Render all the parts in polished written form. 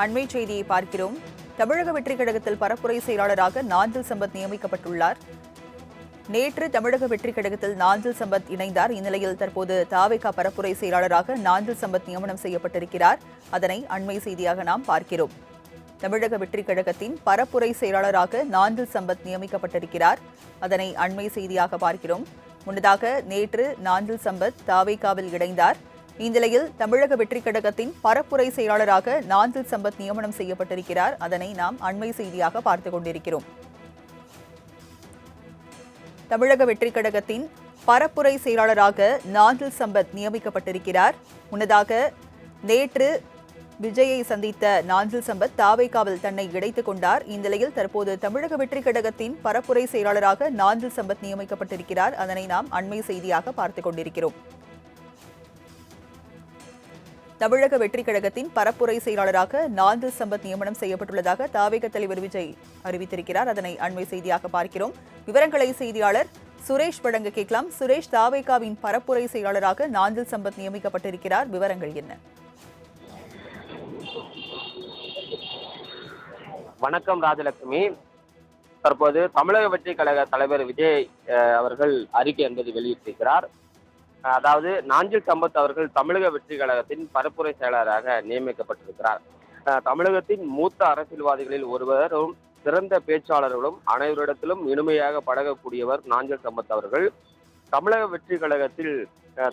அண்மை செய்தியை பார்க்கிறோம். தமிழக வெற்றிக் கழகத்தில் பரப்புரை செயலாளராக நாஞ்சில் சம்பத் நியமிக்கப்பட்டுள்ளார். நேற்று தமிழக வெற்றிக் கழகத்தில் நாஞ்சில் சம்பத் இணைந்தார். இந்நிலையில் தற்போது தாவேகா பரப்புரை செயலாளராக நாஞ்சில் சம்பத் நியமனம் செய்யப்பட்டிருக்கிறார். அதனை அண்மை செய்தியாக நாம் பார்க்கிறோம். தமிழக வெற்றிக் கழகத்தின் பரப்புரை செயலாளராக நாஞ்சில் சம்பத் நியமிக்கப்பட்டிருக்கிறார். அதனை அண்மை செய்தியாக பார்க்கிறோம். முன்னதாக நேற்று நாஞ்சில் சம்பத் தாவேகாவில் இணைந்தார். இந்நிலையில் தமிழக வெற்றிக் கழகத்தின் பரப்புரை செயலாளராக நாஞ்சில் சம்பத் நியமனம் செய்யப்பட்டிருக்கிறார். அதனை நாம் அண்மை செய்தியாக பார்த்துக் கொண்டிருக்கிறோம். தமிழக வெற்றிக் கழகத்தின் பரப்புரை செயலாளராக நாஞ்சில் சம்பத் நியமிக்கப்பட்டிருக்கிறார். முன்னதாக நேற்று விஜயை சந்தித்த நாஞ்சில் சம்பத் தாவேகாவில் தன்னை இணைத்துக் கொண்டார். இந்நிலையில் தற்போது தமிழக வெற்றிக் கழகத்தின் பரப்புரை செயலாளராக நாஞ்சில் சம்பத் நியமிக்கப்பட்டிருக்கிறார். அதனை நாம் அண்மை செய்தியாக பார்த்துக் கொண்டிருக்கிறோம். தமிழக வெற்றிக் கழகத்தின் பரப்புரை செயலாளராக நாஞ்சில் சம்பத் நியமனம் செய்யப்பட்டுள்ளதாக தாவேக தலைவர் விஜய் அறிவித்திருக்கிறார். அதனை அண்மை செய்தியாக பார்க்கிறோம். விவரங்களை செய்தியாளர் சுரேஷ் வழங்க கேட்கலாம். சுரேஷ், தாவேகாவின் பரப்புரை செயலாளராக நாஞ்சில் சம்பத் நியமிக்கப்பட்டிருக்கிறார். விவரங்கள் என்ன? வணக்கம் ராஜலட்சுமி. தற்போது தமிழக வெற்றிக் கழக தலைவர் விஜய் அவர்கள் அறிக்கை என்பது வெளியிட்டிருக்கிறார். அதாவது நாஞ்சில் சம்பத் அவர்கள் தமிழக வெற்றிக் கழகத்தின் பரப்புரை செயலாளராக நியமிக்கப்பட்டிருக்கிறார். தமிழகத்தின் மூத்த அரசியல்வாதிகளில் ஒருவரும் சிறந்த பேச்சாளர்களும் அனைவரிடத்திலும் இனிமையாக பழகக்கூடியவர் நாஞ்சில் சம்பத் அவர்கள் தமிழக வெற்றிக் கழகத்தில்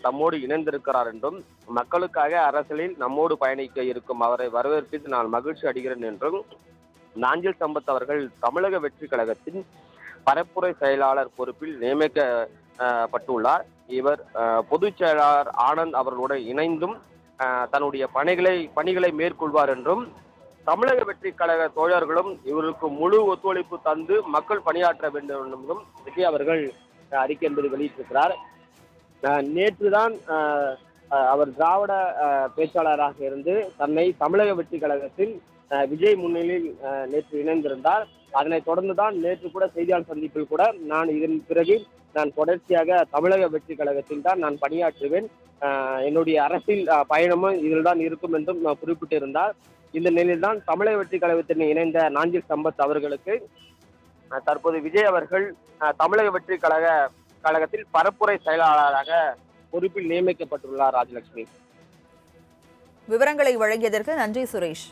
தம்மோடு இணைந்திருக்கிறார் என்றும், மக்களுக்காக அரசியலில் நம்மோடு பயணிக்க இருக்கும் அவரை வரவேற்பதில் நான் மகிழ்ச்சி அடைகிறேன் என்றும் நாஞ்சில் சம்பத் அவர்கள் தமிழக வெற்றிக் கழகத்தின் பரப்புரை செயலாளர் பொறுப்பில் நியமிக்கப்பட்டுள்ளார். இவர் பொதுச் செயலாளர் ஆனந்த் அவர்களுடன் இணைந்தும் தன்னுடைய பணிகளை மேற்கொள்வார் என்றும், தமிழக வெற்றிக் கழக தோழர்களும் இவருக்கு முழு ஒத்துழைப்பு தந்து மக்கள் பணியாற்ற வேண்டும் என்றும் விஜய் அவர்கள் அறிக்கை என்பது வெளியிட்டிருக்கிறார். நேற்றுதான் அவர் திராவிட பேச்சாளராக இருந்து தன்னை தமிழக வெற்றிக் கழகத்தில் விஜய் முன்னிலையில் நேற்று இணைந்திருந்தார். அதனைத் தொடர்ந்துதான் நேற்று கூட செய்தியாளர் சந்திப்பில் கூட இதன் பிறகு நான் தொடர்ச்சியாக தமிழக வெற்றிக் கழகத்தில் தான் நான் பணியாற்றுவேன், என்னுடைய அரசியல் பயணமும் இதில் தான் இருக்கும் என்றும் குறிப்பிட்டிருந்தார். இந்த நிலையில்தான் தமிழக வெற்றிக் கழகத்தில் இணைந்த நாஞ்சில் சம்பத் அவர்களுக்கு தற்போது விஜய் அவர்கள் தமிழக வெற்றிக் கழகத்தில் பரப்புரை செயலாளராக பொறுப்பில் நியமிக்கப்பட்டுள்ளார். ராஜலட்சுமி, விவரங்களை வழங்கியதற்கு நன்றி சுரேஷ்.